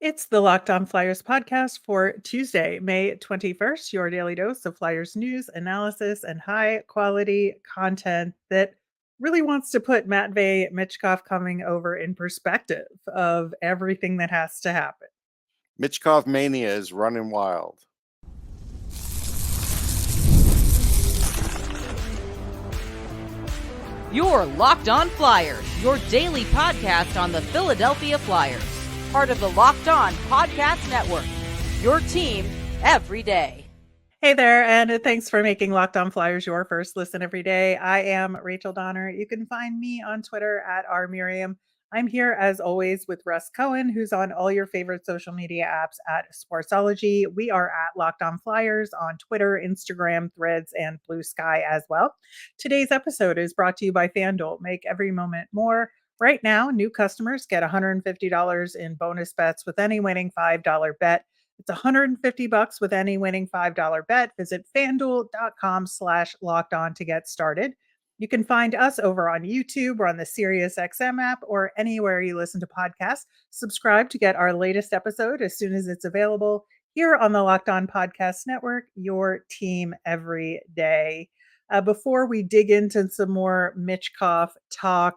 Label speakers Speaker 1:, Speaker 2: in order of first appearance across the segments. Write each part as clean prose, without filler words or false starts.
Speaker 1: It's the Locked On Flyers podcast for Tuesday, May 21st, your daily dose of Flyers news, analysis, and high quality content that really wants to put Matvei Michkov coming over in perspective of everything that has to happen.
Speaker 2: Michkov mania is running wild.
Speaker 3: You're Locked On Flyers, your daily podcast on the Philadelphia Flyers. Part of the Locked On Podcast Network, your team every day.
Speaker 1: Hey there, and thanks for making Locked On Flyers your first listen every day. I am Rachel Donner. You can find me on Twitter at rmiriam. I'm here as always with Russ Cohen, who's on all your favorite social media apps at Sportsology. We are at Locked On Flyers on Twitter, Instagram, Threads, and Blue Sky as well. Today's episode is brought to you by FanDuel. Make every moment more. Right now, new customers get $150 in bonus bets with any winning $5 bet. It's $150 with any winning $5 bet. Visit fanduel.com/locked on to get started. You can find us over on YouTube or on the SiriusXM app or anywhere you listen to podcasts. Subscribe to get our latest episode as soon as it's available here on the Locked On Podcast Network, your team every day. Before we dig into some more Michkov talk,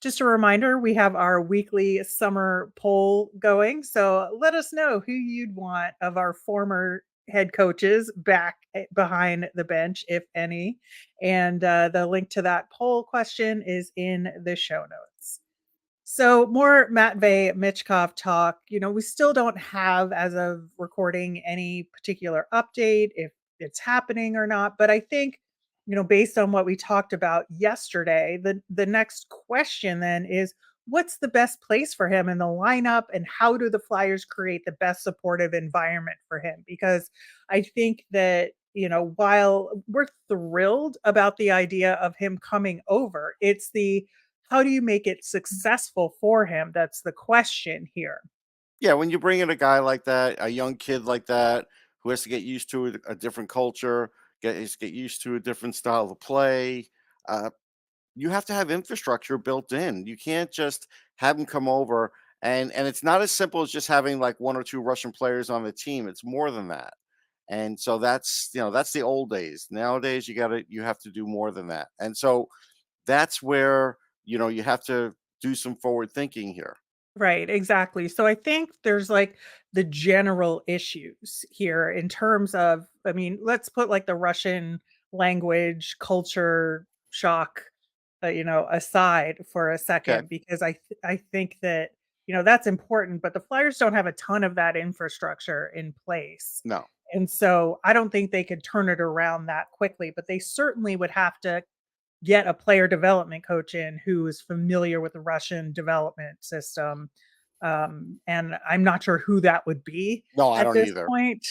Speaker 1: just a reminder, we have our weekly summer poll going. So let us know who you'd want of our former head coaches back behind the bench, if any. And the link to that poll question is in the show notes. So more Matvei Michkov talk. We still don't have, as of recording, any particular update if it's happening or not. But I think based on what we talked about yesterday, the next question then is what's the best place for him in the lineup and how do the Flyers create the best supportive environment for him? Because I think that, while we're thrilled about the idea of him coming over, it's the how do you make it successful for him? That's the question here.
Speaker 2: Yeah, when you bring in a guy like that, a young kid like that, who has to get used to a different culture, get used to a different style of play, you have to have infrastructure built in. You can't just have him come over, and it's not as simple as just having like one or two Russian players on the team. It's more than that. And so that's the old days. Nowadays you have to do more than that. And so that's where you have to do some forward thinking here.
Speaker 1: Right, exactly. So I think there's like the general issues here in terms of, I mean, let's put like the Russian language culture shock, aside for a
Speaker 2: Okay.
Speaker 1: second, because I think that, that's important, but the Flyers don't have a ton of that infrastructure in place.
Speaker 2: No.
Speaker 1: And so I don't think they could turn it around that quickly, but they certainly would have to get a player development coach in who is familiar with the Russian development system. And I'm not sure who that would be
Speaker 2: No, I
Speaker 1: at
Speaker 2: don't
Speaker 1: this
Speaker 2: either.
Speaker 1: point.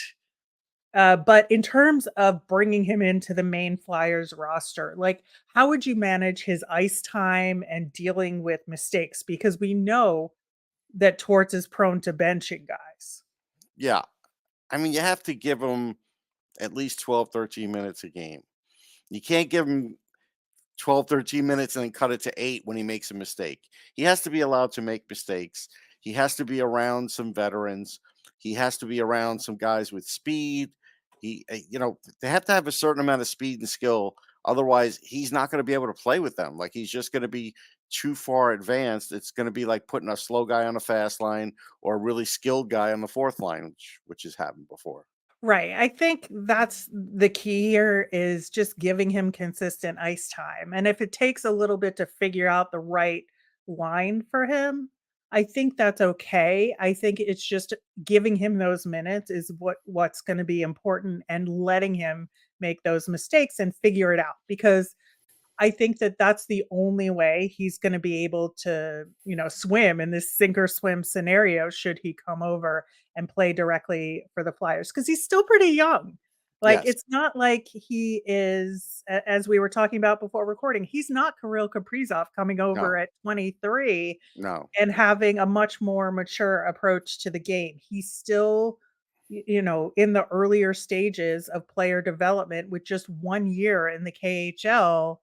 Speaker 1: But in terms of bringing him into the main Flyers roster, like how would you manage his ice time and dealing with mistakes? Because we know that Torts is prone to benching guys.
Speaker 2: Yeah. I mean, you have to give him at least 12, 13 minutes a game. You can't give him 12, 13 minutes and then cut it to 8 when he makes a mistake. He has to be allowed to make mistakes. He has to be around some veterans. He has to be around some guys with speed. They have to have a certain amount of speed and skill. Otherwise, he's not going to be able to play with them. Like he's just going to be too far advanced. It's going to be like putting a slow guy on a fast line or a really skilled guy on the fourth line, which has happened before.
Speaker 1: Right. I think that's the key here is just giving him consistent ice time. And if it takes a little bit to figure out the right line for him, I think that's okay. I think it's just giving him those minutes is what's going to be important and letting him make those mistakes and figure it out because I think that that's the only way he's gonna be able to, swim in this sink or swim scenario should he come over and play directly for the Flyers because he's still pretty young. Like,
Speaker 2: Yes.
Speaker 1: it's not like he is as we were talking about before recording, he's not Kirill Kaprizov coming over
Speaker 2: No.
Speaker 1: at 23
Speaker 2: No.
Speaker 1: and having a much more mature approach to the game. He's still, in the earlier stages of player development with just 1 year in the KHL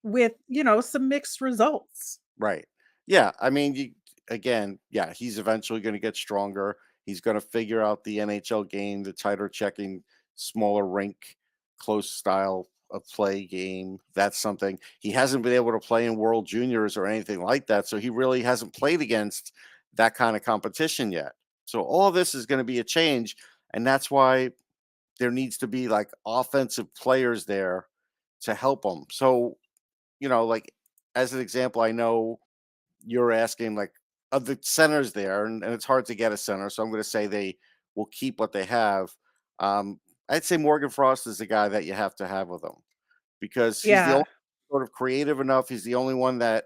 Speaker 1: with, some mixed results.
Speaker 2: Right. Yeah. I mean, again, yeah, he's eventually going to get stronger. He's going to figure out the NHL game, the tighter checking, smaller rink, close style of play game. That's something he hasn't been able to play in World Juniors or anything like that. So he really hasn't played against that kind of competition yet. So all this is going to be a change. And that's why there needs to be like offensive players there to help him. So, like as an example, I know you're asking like of the centers there, and it's hard to get a center. So I'm going to say they will keep what they have. Um, I'd say Morgan Frost is the guy that you have to have with them because he's the
Speaker 1: Yeah.
Speaker 2: only sort of creative enough. He's the only one that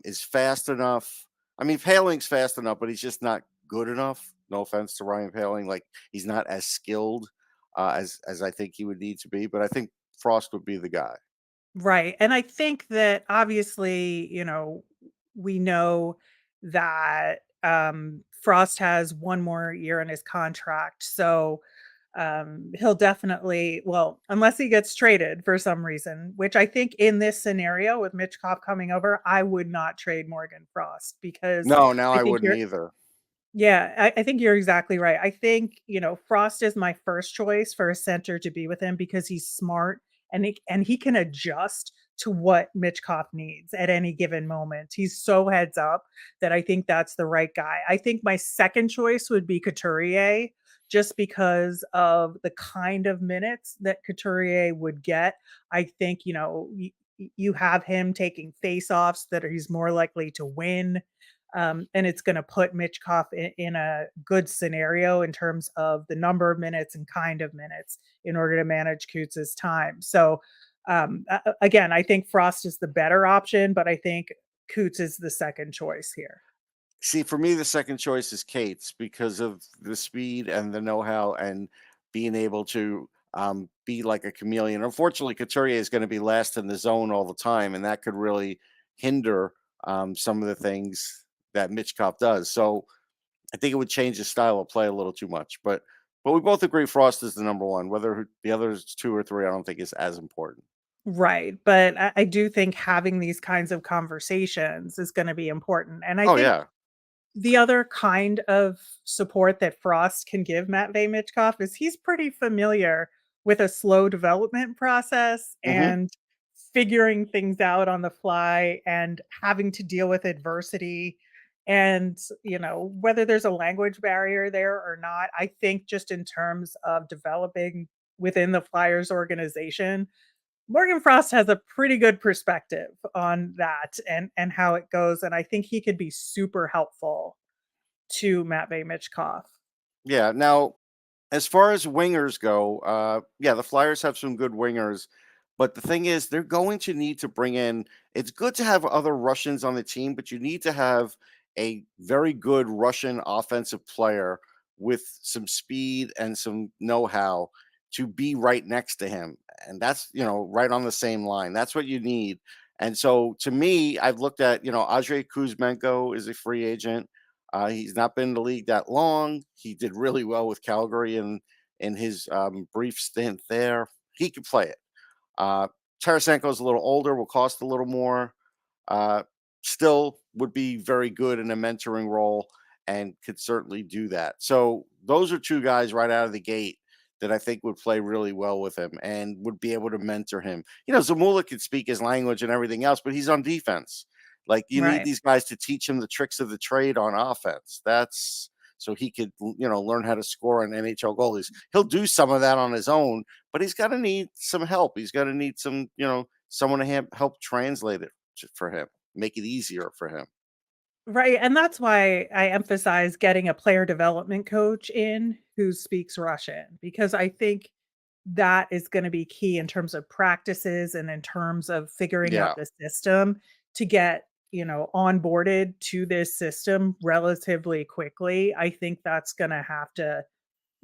Speaker 2: is fast enough. I mean, Paling's fast enough, but he's just not good enough. No offense to Ryan Paling, like he's not as skilled as I think he would need to be. But I think Frost would be the guy.
Speaker 1: Right. And I think that obviously, we know that Frost has one more year in his contract. So he'll definitely, well, unless he gets traded for some reason, which I think in this scenario with Michkov coming over, I would not trade Morgan Frost because
Speaker 2: No, now
Speaker 1: I
Speaker 2: I
Speaker 1: think
Speaker 2: wouldn't
Speaker 1: you're,
Speaker 2: either.
Speaker 1: yeah, I think you're exactly right. I think, Frost is my first choice for a center to be with him because he's smart and he can adjust to what Mitchkov needs at any given moment. He's so heads up that I think that's the right guy. I think my second choice would be Couturier just because of the kind of minutes that Couturier would get. I think, you have him taking face-offs that he's more likely to win. And it's going to put Mitchkov in a good scenario in terms of the number of minutes and kind of minutes in order to manage Coots' time. So, again, I think Frost is the better option, but I think Coots is the second choice here.
Speaker 2: See, for me, the second choice is Kate's because of the speed and the know-how and being able to be like a chameleon. Unfortunately, Couturier is going to be last in the zone all the time, and that could really hinder some of the things that Mitchkov does. So I think it would change his style of play a little too much. But we both agree Frost is the number one. Whether the others two or three, I don't think is as important.
Speaker 1: Right. But I do think having these kinds of conversations is going to be important. And I
Speaker 2: Oh
Speaker 1: think
Speaker 2: yeah,
Speaker 1: the other kind of support that Frost can give Matvei Michkov is he's pretty familiar with a slow development process
Speaker 2: hmm
Speaker 1: and figuring things out on the fly and having to deal with adversity. And, whether there's a language barrier there or not, I think just in terms of developing within the Flyers organization, Morgan Frost has a pretty good perspective on that and how it goes, and I think he could be super helpful to Matvei Michkov.
Speaker 2: yeah. Now, as far as wingers go, yeah, the Flyers have some good wingers, but the thing is, they're going to need to bring in. It's good to have other Russians on the team, but you need to have a very good Russian offensive player with some speed and some know-how to be right next to him, and that's right on the same line. That's what you need. And so, to me, I've looked at Andrei Kuzmenko is a free agent. He's not been in the league that long. He did really well with Calgary in his brief stint there. He could play it. Tarasenko's a little older, will cost a little more. Uh, Still would be very good in a mentoring role and could certainly do that. So those are two guys right out of the gate that I think would play really well with him and would be able to mentor him. Zamula could speak his language and everything else, but he's on defense. Like you need
Speaker 1: Right.
Speaker 2: these guys to teach him the tricks of the trade on offense. That's so he could, learn how to score on NHL goalies. He'll do some of that on his own, but he's got to need some help. He's got to need some, someone to help translate it for him, make it easier for him.
Speaker 1: Right, and that's why I emphasize getting a player development coach in who speaks Russian, because I think that is gonna be key in terms of practices and in terms of figuring out
Speaker 2: Yeah.
Speaker 1: the system to get, onboarded to this system relatively quickly. I think that's gonna have to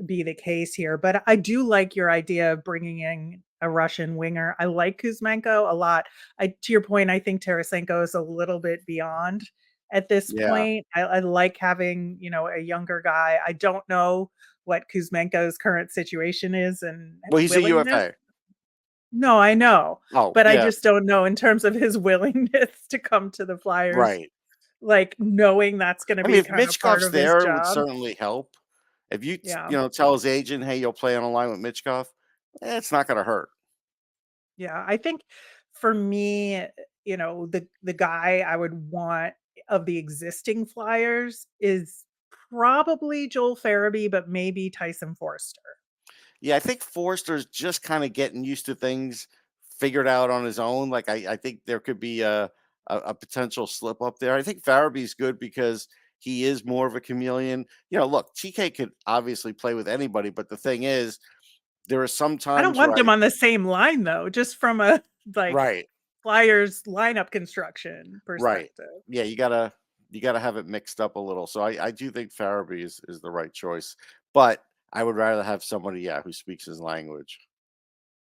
Speaker 1: be the case here. But I do like your idea of bringing in a Russian winger. I like Kuzmenko a lot. To your point, I think Tarasenko is a little bit beyond at this
Speaker 2: Yeah.
Speaker 1: point. I like having, a younger guy. I don't know what Kuzmenko's current situation is and
Speaker 2: Well, he's a
Speaker 1: willingness.
Speaker 2: UFA.
Speaker 1: No, I know,
Speaker 2: Oh,
Speaker 1: but I
Speaker 2: yeah.
Speaker 1: just don't know in terms of his willingness to come to the Flyers
Speaker 2: Right.
Speaker 1: like knowing that's going to
Speaker 2: I mean,
Speaker 1: be
Speaker 2: if
Speaker 1: kind of part
Speaker 2: Michkov's
Speaker 1: of his
Speaker 2: there, it would
Speaker 1: job.
Speaker 2: certainly help. If you
Speaker 1: Yeah.
Speaker 2: tell his agent, "Hey, you'll play on a line with Michkov," it's not going to hurt.
Speaker 1: Yeah, I think for me, the guy I would want of the existing Flyers is probably Joel Farabee, but maybe Tyson Forster.
Speaker 2: Yeah, I think Forster's just kind of getting used to things, figured out on his own. Like I think there could be a potential slip up there. I think Farabee's good because he is more of a chameleon. Look, TK could obviously play with anybody, but the thing is, there are some
Speaker 1: I don't
Speaker 2: times where
Speaker 1: want them on the same line though, just from a like
Speaker 2: right,
Speaker 1: Flyers lineup construction
Speaker 2: right,
Speaker 1: perspective.
Speaker 2: yeah, you gotta have it mixed up a little. So I do think Farabee is the right choice, but I would rather have somebody, yeah, who speaks his language.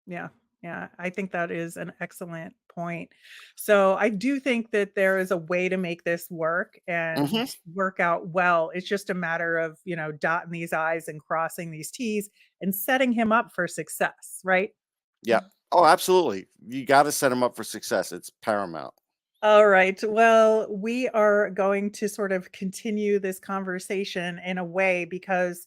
Speaker 1: Yeah. Yeah. I think that is an excellent point. So I do think that there is a way to make this work and
Speaker 2: Hmm.
Speaker 1: work out well. It's just a matter of, dotting these I's and crossing these T's and setting him up for success, right?
Speaker 2: Yeah. Oh, absolutely. You got to set him up for success. It's paramount.
Speaker 1: All right. Well, we are going to sort of continue this conversation in a way because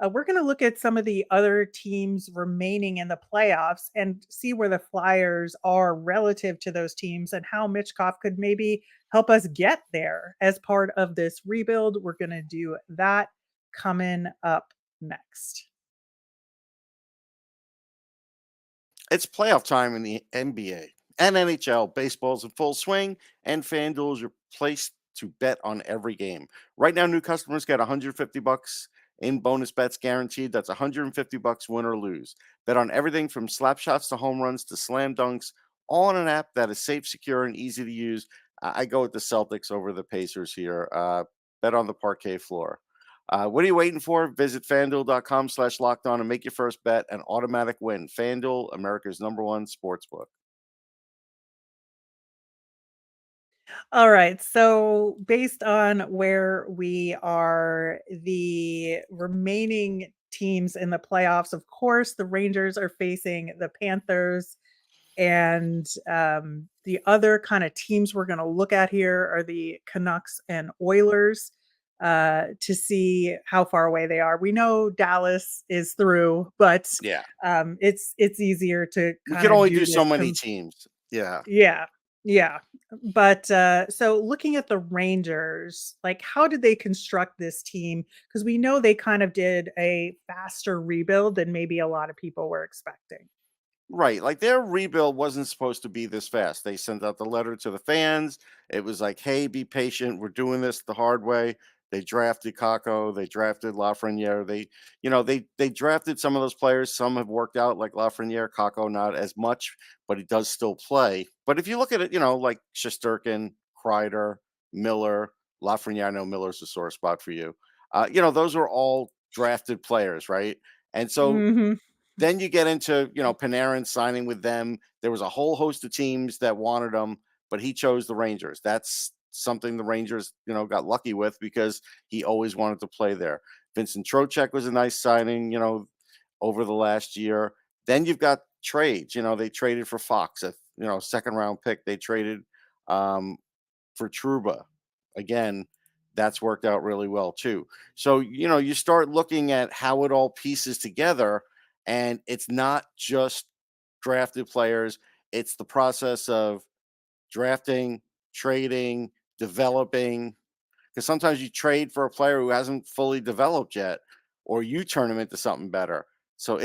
Speaker 1: we're going to look at some of the other teams remaining in the playoffs and see where the Flyers are relative to those teams and how Mitchkov could maybe help us get there as part of this rebuild. We're going to do that coming up next.
Speaker 2: It's playoff time in the NBA and NHL. Baseball's in full swing, and FanDuel is your place to bet on every game. Right now, new customers get $150 in bonus bets guaranteed. That's $150 win or lose. Bet on everything from slap shots to home runs to slam dunks, all on an app that is safe, secure, and easy to use. I go with the Celtics over the Pacers here. Bet on the parquet floor. What are you waiting for? Visit fanduel.com/locked on and make your first bet an automatic win. FanDuel, America's #1 sportsbook.
Speaker 1: All right. So, based on where we are, the remaining teams in the playoffs, of course, the Rangers are facing the Panthers. And the other kind of teams we're going to look at here are the Canucks and Oilers to see how far away they are. We know Dallas is through, but
Speaker 2: Yeah.
Speaker 1: it's easier to
Speaker 2: We
Speaker 1: kind
Speaker 2: can
Speaker 1: of
Speaker 2: only
Speaker 1: do
Speaker 2: do
Speaker 1: this
Speaker 2: so many teams. Yeah.
Speaker 1: yeah. Yeah. But so looking at the Rangers, like how did they construct this team? Because we know they kind of did a faster rebuild than maybe a lot of people were expecting.
Speaker 2: Right. Like their rebuild wasn't supposed to be this fast. They sent out the letter to the fans. It was like, hey, be patient. We're doing this the hard way. They drafted Kako. They drafted Lafreniere. They drafted some of those players. Some have worked out, like Lafreniere. Kako not as much, but he does still play. But if you look at it, like Shesterkin, Kreider, Miller, Lafreniere. I know Miller's a sore spot for you. Those are all drafted players, right? And so
Speaker 1: Hmm.
Speaker 2: then you get into, Panarin signing with them. There was a whole host of teams that wanted him, but he chose the Rangers. That's something the Rangers, got lucky with because he always wanted to play there. Vincent Trocheck was a nice signing, over the last year. Then you've got trades. They traded for Fox, a second round pick. They traded um, for Truba. Again, that's worked out really well too. So, you start looking at how it all pieces together, and it's not just drafted players, it's the process of drafting, trading, developing. Because sometimes you trade for a player who hasn't fully developed yet, or you turn him into something better. So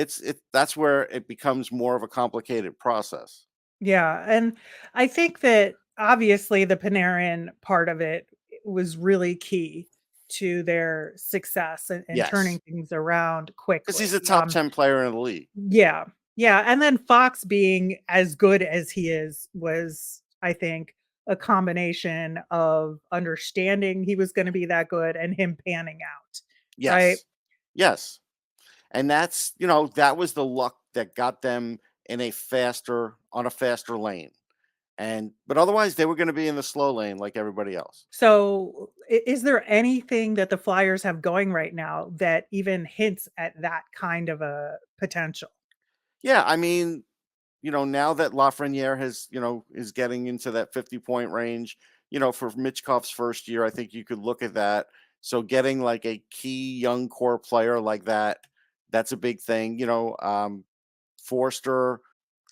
Speaker 2: that's where it becomes more of a complicated process.
Speaker 1: Yeah, and I think that obviously the Panarin part of it was really key to their success and turning
Speaker 2: Yes.
Speaker 1: things around
Speaker 2: Because he's
Speaker 1: quickly.
Speaker 2: a top 10 player in the league.
Speaker 1: Yeah, yeah, and then Fox being as good as he is was, I think, a combination of understanding he was going to be that good and him panning out, right?
Speaker 2: Yes. Yes. And that's, that was the luck that got them on a faster lane. But otherwise they were going to be in the slow lane like everybody else.
Speaker 1: So, is there anything that the Flyers have going right now that even hints at that kind of a potential?
Speaker 2: Yeah. I mean, now that Lafreniere is getting into that 50-point range, for Michkov's first year, I think you could look at that. So getting like a key young core player like that, that's a big thing. Forster,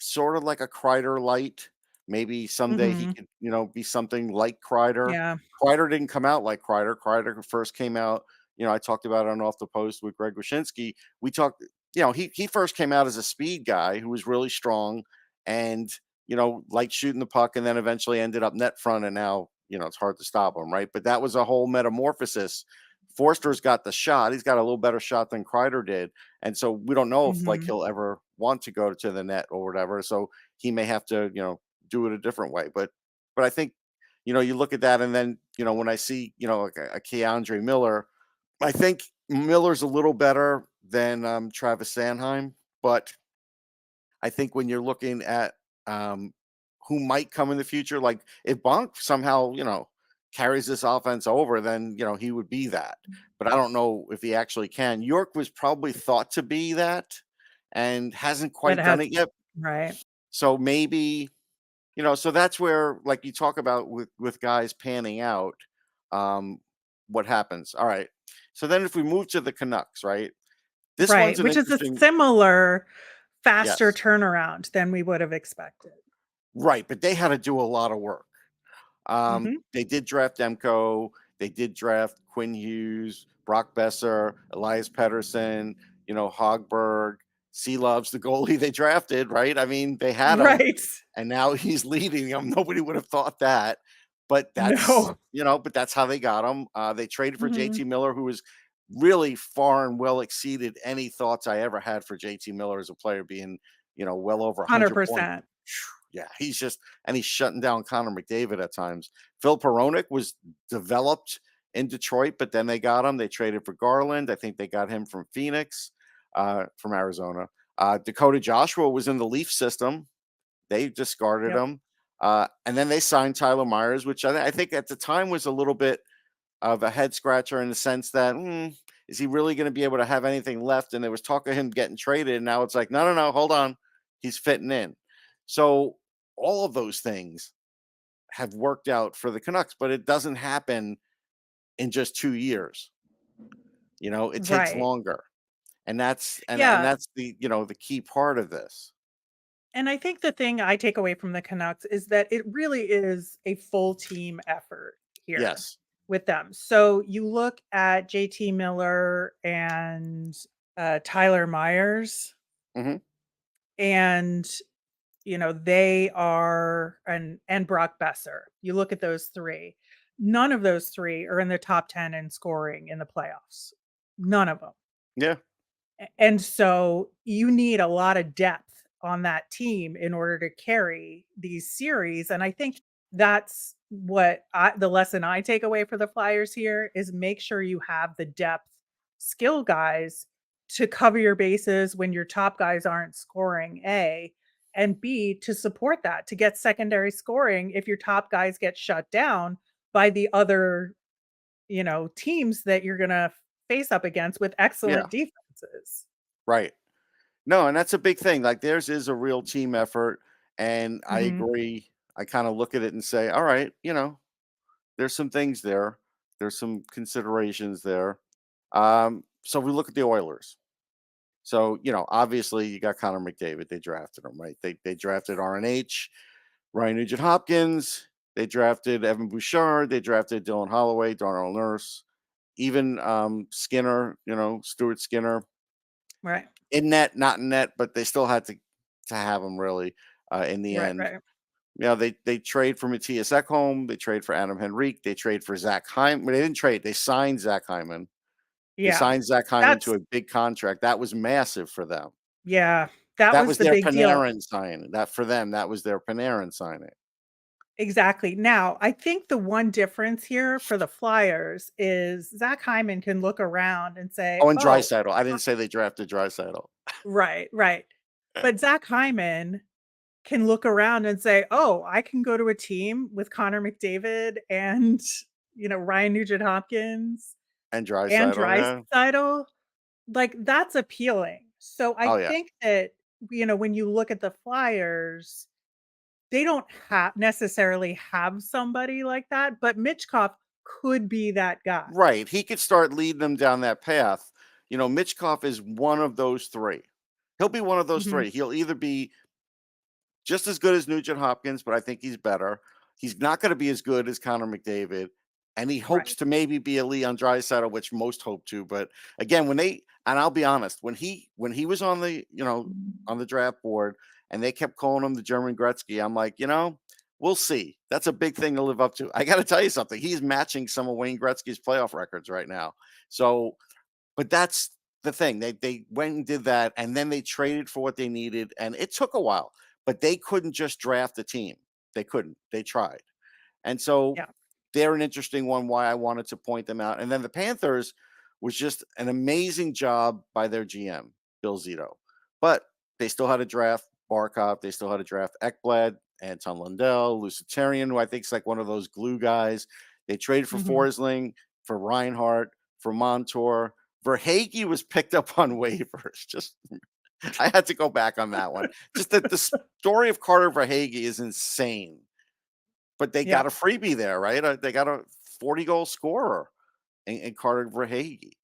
Speaker 2: sort of like a Kreider light. Maybe someday he
Speaker 1: Hmm.
Speaker 2: could, be something like Kreider.
Speaker 1: Yeah.
Speaker 2: Kreider didn't come out like Kreider. Kreider first came out, I talked about it on Off the Post with Greg Wyshynski. We talked, he first came out as a speed guy who was really strong and, liked shooting the puck, and then eventually ended up net front. And now, it's hard to stop him, right? But that was a whole metamorphosis. Forster's got the shot. He's got a little better shot than Kreider did. And so we don't know if like
Speaker 1: Hmm.
Speaker 2: he'll ever want to go to the net or whatever. So he may have to, do it a different way. But I think, you look at that, and then, when I see, like a Keandre Miller, I think Miller's a little better than Travis Sanheim. But I think when you're looking at who might come in the future, like if Bonk somehow, carries this offense over, then, he would be that. But I don't know if he actually can. York was probably thought to be that and hasn't
Speaker 1: But
Speaker 2: quite
Speaker 1: it
Speaker 2: done
Speaker 1: has,
Speaker 2: it yet.
Speaker 1: right.
Speaker 2: So maybe, so that's where, like you talk about with guys panning out, um, what happens. All right. So then if we move to the Canucks, right? This one's
Speaker 1: Right.
Speaker 2: an
Speaker 1: Which is a
Speaker 2: interesting,
Speaker 1: similar, faster
Speaker 2: yes.
Speaker 1: turnaround than we would have expected.
Speaker 2: Right, but they had to do a lot of work.
Speaker 1: Hmm.
Speaker 2: They did draft Demko. They did draft Quinn Hughes, Brock Besser, Elias Pettersson, Hogberg. Loves the goalie they drafted, right? I mean, they had him,
Speaker 1: Right.
Speaker 2: and now he's leading them. Nobody would have thought that, but that's
Speaker 1: No.
Speaker 2: but that's how they got him. They traded for
Speaker 1: Hmm.
Speaker 2: JT Miller, who was really far and well exceeded any thoughts I ever had for JT Miller as a player, being well over 100 points.
Speaker 1: 100%.
Speaker 2: Yeah, he's shutting down Connor McDavid at times. Phil Peronic was developed in Detroit, but then they got him. They traded for Garland. I think they got him from Phoenix, from Arizona. Dakota Joshua was in the Leaf system. They discarded
Speaker 1: Yep.
Speaker 2: him. And then they signed Tyler Myers, which I think at the time was a little bit of a head scratcher in the sense that, is he really going to be able to have anything left? And there was talk of him getting traded. And now it's like, no, hold on. He's fitting in. So all of those things have worked out for the Canucks, but it doesn't happen in just 2 years. It takes
Speaker 1: Right.
Speaker 2: longer. And and
Speaker 1: Yeah.
Speaker 2: that's the, the key part of this.
Speaker 1: And I think the thing I take away from the Canucks is that it really is a full team effort here
Speaker 2: Yes.
Speaker 1: with them. So you look at JT Miller and Tyler Myers,
Speaker 2: Hmm.
Speaker 1: and they are, and Brock Besser. You look at those three. None of those three are in the top 10 in scoring in the playoffs. None of them.
Speaker 2: Yeah.
Speaker 1: And so you need a lot of depth on that team in order to carry these series. And I think that's the lesson I take away for the Flyers here is make sure you have the depth skill guys to cover your bases when your top guys aren't scoring, A, and B, to support that, to get secondary scoring if your top guys get shut down by the other, teams that you're going to face up against with
Speaker 2: Yeah.
Speaker 1: excellent defenses.
Speaker 2: Right. No, and that's a big thing. Like theirs is a real team effort. And I
Speaker 1: Mhm.
Speaker 2: agree. I kind of look at it and say, all right, there's some things there. There's some considerations there. So we look at the Oilers. So, obviously you got Connor McDavid. They drafted him, right? They drafted RNH, Ryan Nugent Hopkins. They drafted Evan Bouchard. They drafted Dylan Holloway, Darnell Nurse, even Skinner, Stuart Skinner.
Speaker 1: Right.
Speaker 2: In net, not in net, but they still had to have him really in the
Speaker 1: Right,
Speaker 2: end.
Speaker 1: right.
Speaker 2: They trade for Matthias Ekholm. They trade for Adam Henrique. They trade for Zach Hyman. They didn't trade. They signed Zach Hyman. They
Speaker 1: Yeah.
Speaker 2: signed Zach Hyman to
Speaker 1: That's
Speaker 2: a big contract. That was massive for them.
Speaker 1: yeah, that
Speaker 2: That
Speaker 1: was
Speaker 2: was
Speaker 1: the
Speaker 2: their
Speaker 1: big deal.
Speaker 2: Panarin signing. That for them, that was their Panarin signing.
Speaker 1: Exactly. Now, I think the one difference here for the Flyers is Zach Hyman can look around and say,
Speaker 2: Oh, and
Speaker 1: "Oh,
Speaker 2: Draisaitl. I didn't say they drafted Draisaitl.
Speaker 1: right, right." But Zach Hyman can look around and say, "Oh, I can go to a team with Connor McDavid and, Ryan Nugent Hopkins
Speaker 2: And
Speaker 1: and
Speaker 2: Draisaitl, yeah.
Speaker 1: Draisaitl." Like, that's appealing. So I
Speaker 2: Oh, yeah.
Speaker 1: think that, when you look at the Flyers, they don't necessarily have somebody like that, but Michkov could be that guy.
Speaker 2: Right. He could start leading them down that path. Michkov is one of those three. He'll be one of those
Speaker 1: Mhm.
Speaker 2: three. He'll either be just as good as Nugent Hopkins, but I think he's better. He's not going to be as good as Connor McDavid, and he hopes
Speaker 1: Right.
Speaker 2: to maybe be a Leon Draisaitl, which most hope to. But again, and I'll be honest, when he was on the on the draft board, and they kept calling him the German Gretzky, I'm like, we'll see. That's a big thing to live up to. I got to tell you something. He's matching some of Wayne Gretzky's playoff records right now. So, but that's the thing. They went and did that, and then they traded for what they needed, and it took a while. But they couldn't just draft a team. They couldn't. They tried. And so
Speaker 1: Yeah.
Speaker 2: they're an interesting one, why I wanted to point them out. And then the Panthers was just an amazing job by their GM, Bill Zito. But they still had to draft Barkov. They still had to draft Ekblad, Anton Lundell, Lucitarian, who I think is like one of those glue guys. They traded for
Speaker 1: Mhm.
Speaker 2: Forsling, for Reinhart, for Montour. Verhaeghe was picked up on waivers. Just I had to go back on that one. Just that the story of Carter Verhaeghe is insane. But they
Speaker 1: Yeah.
Speaker 2: got a freebie there, right? They got a 40-goal scorer in Carter Verhaeghe.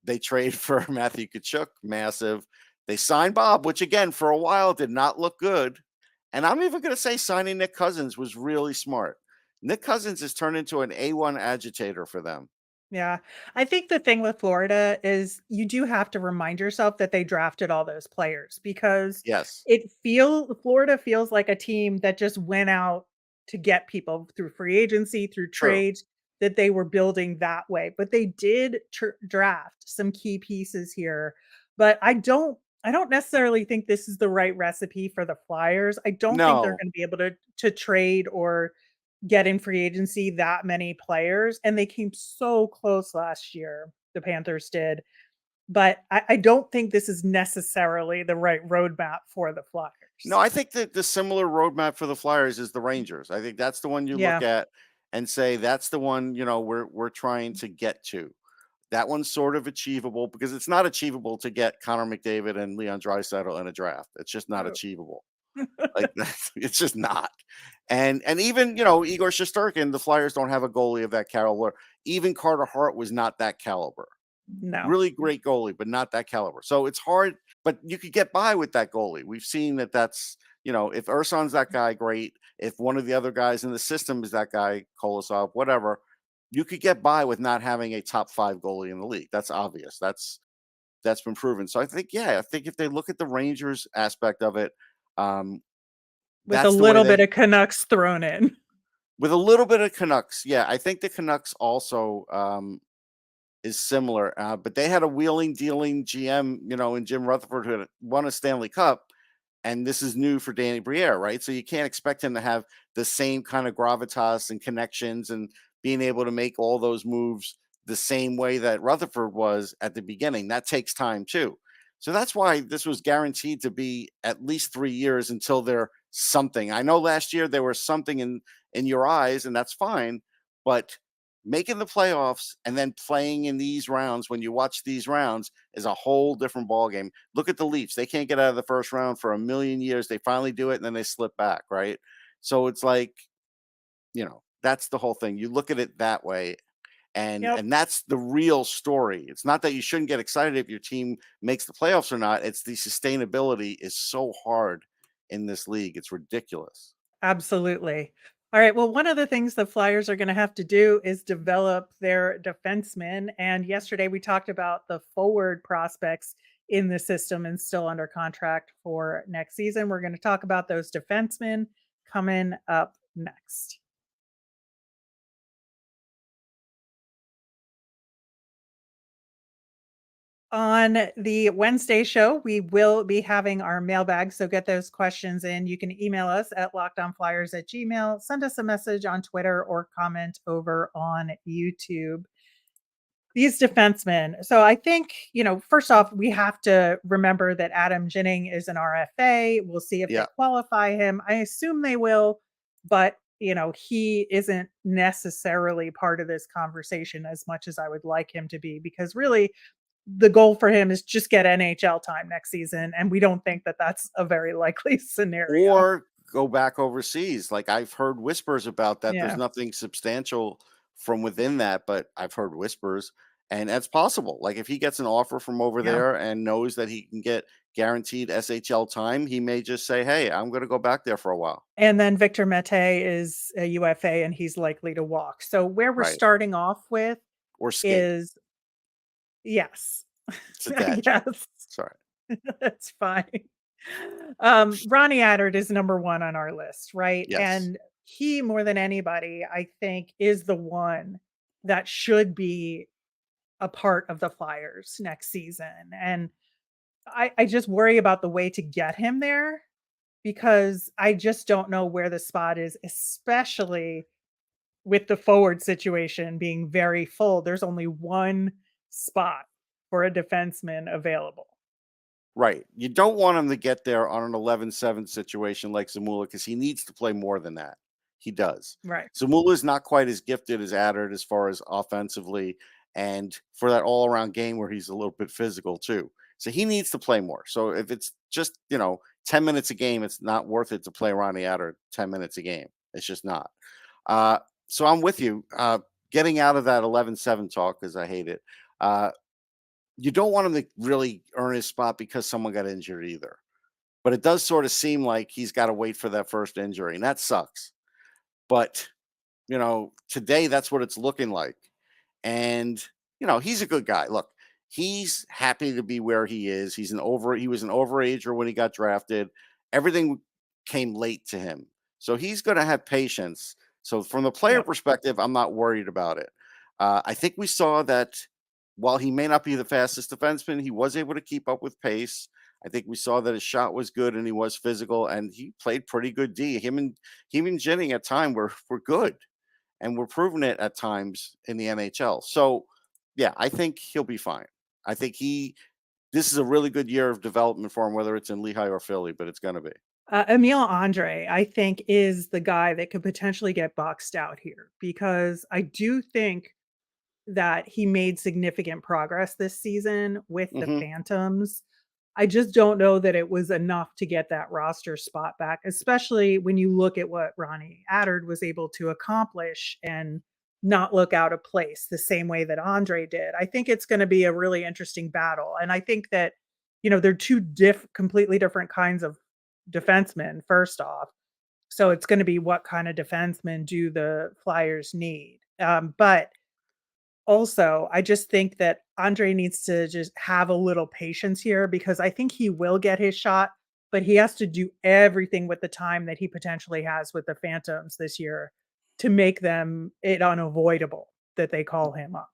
Speaker 2: They trade for Matthew Tkachuk, massive. They signed Bob, which again, for a while did not look good. And I'm even going to say signing Nick Cousins was really smart. Nick Cousins has turned into an A1 agitator for them.
Speaker 1: Yeah. I think the thing with Florida is you do have to remind yourself that they drafted all those players because
Speaker 2: Yes.
Speaker 1: Florida feels like a team that just went out to get people through free agency, through
Speaker 2: True.
Speaker 1: trades, that they were building that way. But they did draft some key pieces here. But I don't necessarily think this is the right recipe for the Flyers. I don't think they're
Speaker 2: No.
Speaker 1: going to be able to trade or get in free agency that many players, and they came so close last year, the Panthers did. But I don't think this is necessarily the right roadmap for the
Speaker 2: No,
Speaker 1: Flyers.
Speaker 2: I think that the similar roadmap for the Flyers is the Rangers. I think that's the one you look
Speaker 1: Yeah.
Speaker 2: at and say that's the one, we're trying to get to. That one's sort of achievable because it's not achievable to get Connor McDavid and Leon Draisaitl in a draft. It's just not
Speaker 1: True.
Speaker 2: achievable. Like it's just not. And even, Igor Shesterkin, the Flyers don't have a goalie of that caliber. Even Carter Hart was not that caliber.
Speaker 1: No.
Speaker 2: Really great goalie, but not that caliber. So it's hard, but you could get by with that goalie. We've seen that's, if Urson's that guy, great. If one of the other guys in the system is that guy, Kolosov, whatever, you could get by with not having a top 5 goalie in the league. That's obvious. That's been proven. So I think if they look at the Rangers aspect of it,
Speaker 1: With a
Speaker 2: that's the way
Speaker 1: little bit of Canucks thrown in.
Speaker 2: with a little bit of Canucks. Yeah, I think the Canucks also is similar, but they had a wheeling dealing GM, in Jim Rutherford, who had won a Stanley Cup, and this is new for Danny Briere, right? So you can't expect him to have the same kind of gravitas and connections and being able to make all those moves the same way that Rutherford was at the beginning. That takes time too. So that's why this was guaranteed to be at least 3 years until they're something. I know last year there was something in your eyes, and that's fine, but making the playoffs and then playing in these rounds, when you watch these rounds, is a whole different ballgame. Look at the Leafs. They can't get out of the first round for a million years. They finally do it, and then they slip back, right? So it's like, that's the whole thing. You look at it that way, and
Speaker 1: Yep.
Speaker 2: that's the real story. It's not that you shouldn't get excited if your team makes the playoffs or not. It's the sustainability is so hard in this league. It's ridiculous.
Speaker 1: Absolutely. All right. Well, one of the things the Flyers are going to have to do is develop their defensemen. And yesterday we talked about the forward prospects in the system and still under contract for next season. We're going to talk about those defensemen coming up next. On the Wednesday show, we will be having our mailbag. So get those questions in. You can email us at lockdownflyers@gmail.com, send us a message on Twitter, or comment over on YouTube. These defensemen. So I think, first off, we have to remember that Adam Ginning is an RFA. We'll see if they
Speaker 2: Yeah.
Speaker 1: qualify him. I assume they will, but he isn't necessarily part of this conversation as much as I would like him to be, because really the goal for him is just get NHL time next season, and we don't think that that's a very likely scenario.
Speaker 2: Or go back overseas. Like, I've heard whispers about that. There's
Speaker 1: Yeah.
Speaker 2: nothing substantial from within that, but I've heard whispers, and that's possible. Like, if he gets an offer from over
Speaker 1: Yeah.
Speaker 2: there and knows that he can get guaranteed SHL time, he may just say, "Hey, I'm going to go back there for a while."
Speaker 1: And then Victor Mete is a UFA, and he's likely to walk. So where we're
Speaker 2: Right.
Speaker 1: starting off with
Speaker 2: Or skate.
Speaker 1: is yes.
Speaker 2: It's a dad joke.
Speaker 1: Yes,
Speaker 2: Sorry.
Speaker 1: that's fine. Ronnie Attard is number 1 on our list, right?
Speaker 2: Yes.
Speaker 1: And he, more than anybody, I think, is the one that should be a part of the Flyers next season. And I just worry about the way to get him there because I just don't know where the spot is, especially with the forward situation being very full. There's only one spot for a defenseman available.
Speaker 2: Right. You don't want him to get there on an 11-7 situation like Zamula because he needs to play more than that. He does.
Speaker 1: Right.
Speaker 2: Zamula is not quite as gifted as Attard as far as offensively and for that all around game where he's a little bit physical too. So he needs to play more. So if it's just, 10 minutes a game, it's not worth it to play Ronnie Attard 10 minutes a game. It's just not. So I'm with you. Getting out of that 11-7 talk because I hate it. You don't want him to really earn his spot because someone got injured either. But it does sort of seem like he's got to wait for that first injury, and that sucks. But, today that's what it's looking like. And, he's a good guy. Look, he's happy to be where he is. He was an overager when he got drafted. Everything came late to him. So he's going to have patience. So from the player
Speaker 1: Yep.
Speaker 2: perspective, I'm not worried about it. I think we saw that while he may not be the fastest defenseman, he was able to keep up with pace. I think we saw that his shot was good and he was physical and he played pretty good D. Him and Jennings at time were good, and we're proving it at times in the NHL. So, yeah, I think he'll be fine. I think this is a really good year of development for him, whether it's in Lehigh or Philly, but it's going to be.
Speaker 1: Emile Andre, I think, is the guy that could potentially get boxed out here because I do think that he made significant progress this season with the
Speaker 2: Hmm.
Speaker 1: Phantoms. I just don't know that it was enough to get that roster spot back, especially when you look at what Ronnie Attard was able to accomplish and not look out of place the same way that Andre did. I think it's going to be a really interesting battle. And I think that, they're two completely different kinds of defensemen, first off. So it's going to be what kind of defensemen do the Flyers need. But also, I just think that Andre needs to just have a little patience here because I think he will get his shot, but he has to do everything with the time that he potentially has with the Phantoms this year to make them it unavoidable that they call him up.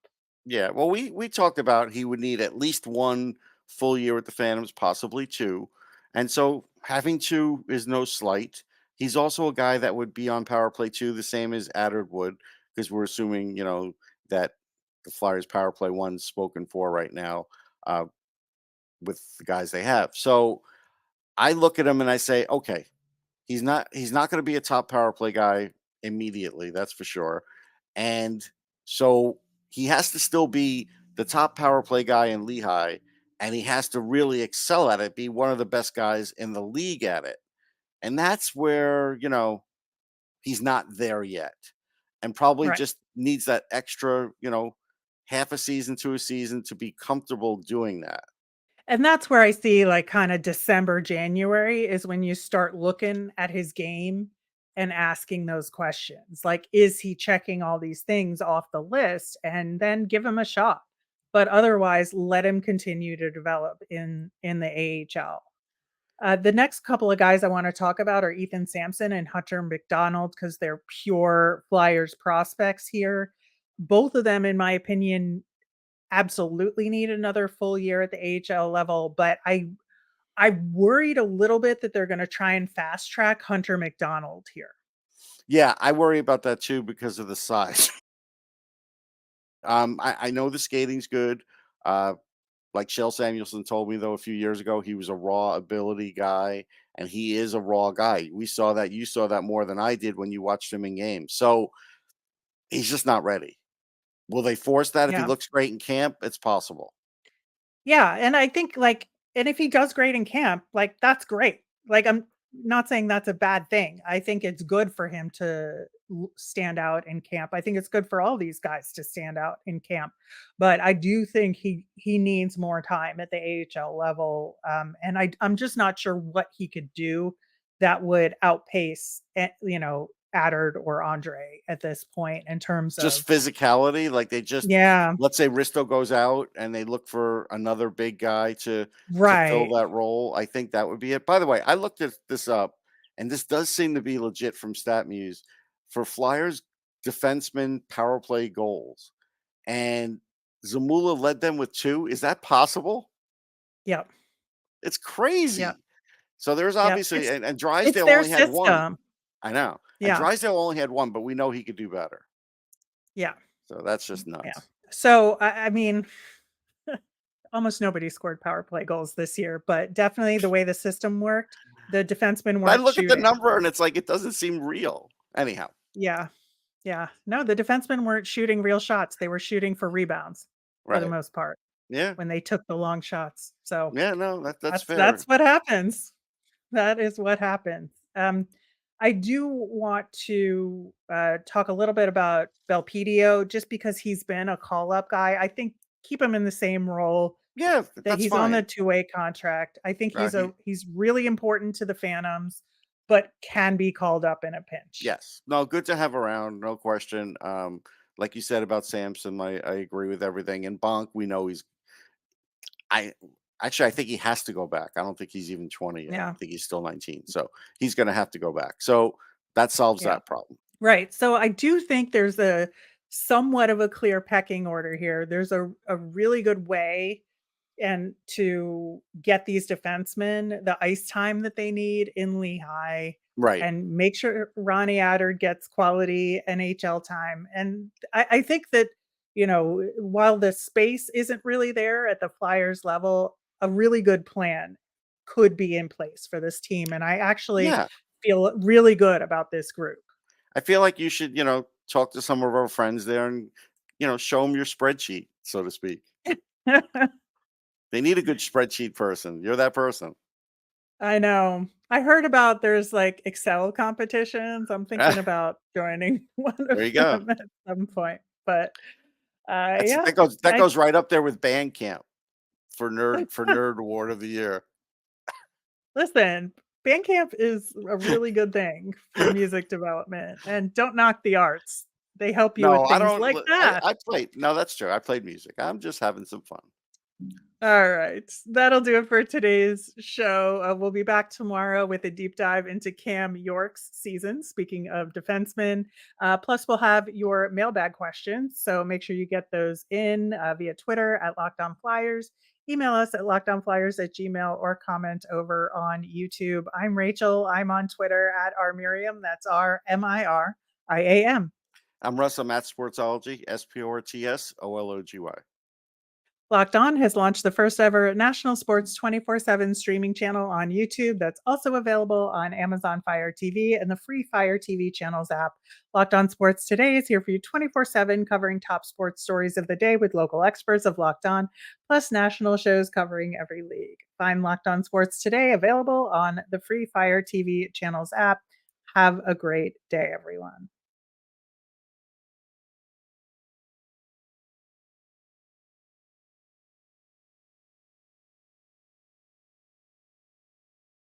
Speaker 2: Yeah, well, we talked about he would need at least one full year with the Phantoms, possibly two. And so having two is no slight. He's also a guy that would be on power play too, the same as Attard would, because we're assuming, that the Flyers power play one's spoken for right now uh, with the guys they have. So I look at him and I say, okay, he's not going to be a top power play guy immediately, that's for sure. And so he has to still be the top power play guy in Lehigh, and he has to really excel at it, be one of the best guys in the league at it. And that's where, he's not there yet. And probably
Speaker 1: Right.
Speaker 2: just needs that extra, half a season to a season to be comfortable doing that.
Speaker 1: And that's where I see like kind of December, January is when you start looking at his game and asking those questions. Like, is he checking all these things off the list? And then give him a shot. But otherwise, let him continue to develop in the AHL. The next couple of guys I want to talk about are Ethan Sampson and Hunter McDonald because they're pure Flyers prospects here. Both of them, in my opinion, absolutely need another full year at the AHL level, but I worried a little bit that they're going to try and fast track Hunter McDonald here.
Speaker 2: Yeah, I worry about that too because of the size. I know the skating's good. Like Shel Samuelson told me though a few years ago, he was a raw ability guy, and he is a raw guy. We saw that. You saw that more than I did when you watched him in games. So he's just not ready. Will they force that if he
Speaker 1: Yeah.
Speaker 2: looks great in camp? It's possible.
Speaker 1: Yeah, and I think and if he does great in camp, like that's great. Like not saying that's a bad thing. I think it's good for him to stand out in camp. I think it's good for all these guys to stand out in camp. But I do think he needs more time at the AHL level. And I'm just not sure what he could do that would outpace, Addard or Andre at this point in terms
Speaker 2: Just
Speaker 1: of,
Speaker 2: physicality, like they just
Speaker 1: yeah,
Speaker 2: let's say Risto goes out and they look for another big guy to fill
Speaker 1: right.
Speaker 2: that role. I think that would be it. By the way, I looked this up, and this does seem to be legit from StatMuse for Flyers defenseman power play goals, and Zamula led them with 2. Is that possible?
Speaker 1: Yep.
Speaker 2: It's
Speaker 1: Yep.
Speaker 2: crazy. So there's
Speaker 1: Yep.
Speaker 2: obviously, and
Speaker 1: It's
Speaker 2: Drysdale
Speaker 1: their
Speaker 2: only had 1.
Speaker 1: system.
Speaker 2: I know, and
Speaker 1: Yeah.
Speaker 2: Drysdale only had 1, but we know he could do better.
Speaker 1: Yeah.
Speaker 2: So that's just
Speaker 1: Yeah.
Speaker 2: nuts.
Speaker 1: So I mean, almost nobody scored power play goals this year, but definitely the way the system worked, the defensemen
Speaker 2: I
Speaker 1: weren't
Speaker 2: look at the
Speaker 1: shooting.
Speaker 2: number and it's like it doesn't seem real. Anyhow,
Speaker 1: Yeah. Yeah. No, the defensemen weren't shooting real shots. They were shooting for rebounds for the
Speaker 2: right?
Speaker 1: most part
Speaker 2: Yeah,
Speaker 1: when they took the long shots. So
Speaker 2: yeah. No, that's
Speaker 1: that's
Speaker 2: fair.
Speaker 1: what happens. That is what happens. I do want to talk a little bit about Belpedio just because he's been a call up guy. I think keep him in the same role
Speaker 2: Yeah,
Speaker 1: that
Speaker 2: that's
Speaker 1: he's on the
Speaker 2: fine.
Speaker 1: two-way contract. I think
Speaker 2: He,
Speaker 1: he's really important to the Phantoms, but can be called up in a pinch.
Speaker 2: yes, no, good to have around, no question. Like you said about Samson, I agree with everything. And Bonk, we know he's. I actually I think he has to go back. I don't think he's even 20 yet. I
Speaker 1: Yeah.
Speaker 2: think he's still 19, so he's going to have to go back. So that solves
Speaker 1: Yeah.
Speaker 2: that problem.
Speaker 1: Right. So I do think there's a somewhat of a clear pecking order here. There's a really good way and to get these defensemen the ice time that they need in Lehigh
Speaker 2: Right.
Speaker 1: and make sure Ronnie Adder gets quality NHL time. And I think that, while the space isn't really there at the Flyers level, a really good plan could be in place for this team. And I actually
Speaker 2: Yeah.
Speaker 1: feel really good about this group.
Speaker 2: I feel like you should, talk to some of our friends there and, show them your spreadsheet, so to speak. They need a good spreadsheet person. You're that person.
Speaker 1: I know. I heard about there's like Excel competitions. I'm thinking about joining one
Speaker 2: There
Speaker 1: of
Speaker 2: you go.
Speaker 1: them at some point. But
Speaker 2: That's
Speaker 1: yeah,
Speaker 2: that
Speaker 1: I
Speaker 2: goes right up there with Bandcamp for nerd award of the year.
Speaker 1: listen, Bandcamp is a really good thing for music development. And don't knock the arts. They help you
Speaker 2: No,
Speaker 1: with
Speaker 2: I
Speaker 1: things
Speaker 2: don't.
Speaker 1: like that.
Speaker 2: I played. No, that's true. I played music. I'm just having some fun.
Speaker 1: All right. That'll do it for today's show. We'll be back tomorrow with a deep dive into Cam York's season. Speaking of defensemen, plus we'll have your mailbag questions. So make sure you get those in via Twitter at Locked On Flyers. Email us at lockedonflyers@gmail or comment over on YouTube. I'm Rachel. I'm on Twitter at rmiriam. That's RMIRIAM.
Speaker 2: I'm Russ. I'm at Sportsology. SPORTSOLOGY.
Speaker 1: Locked On has launched the first ever national sports 24/7 streaming channel on YouTube that's also available on Amazon Fire TV and the free Fire TV channels app. Locked On Sports Today is here for you 24/7, covering top sports stories of the day with local experts of Locked On, plus national shows covering every league. Find Locked On Sports Today available on the free Fire TV channels app. Have a great day, everyone.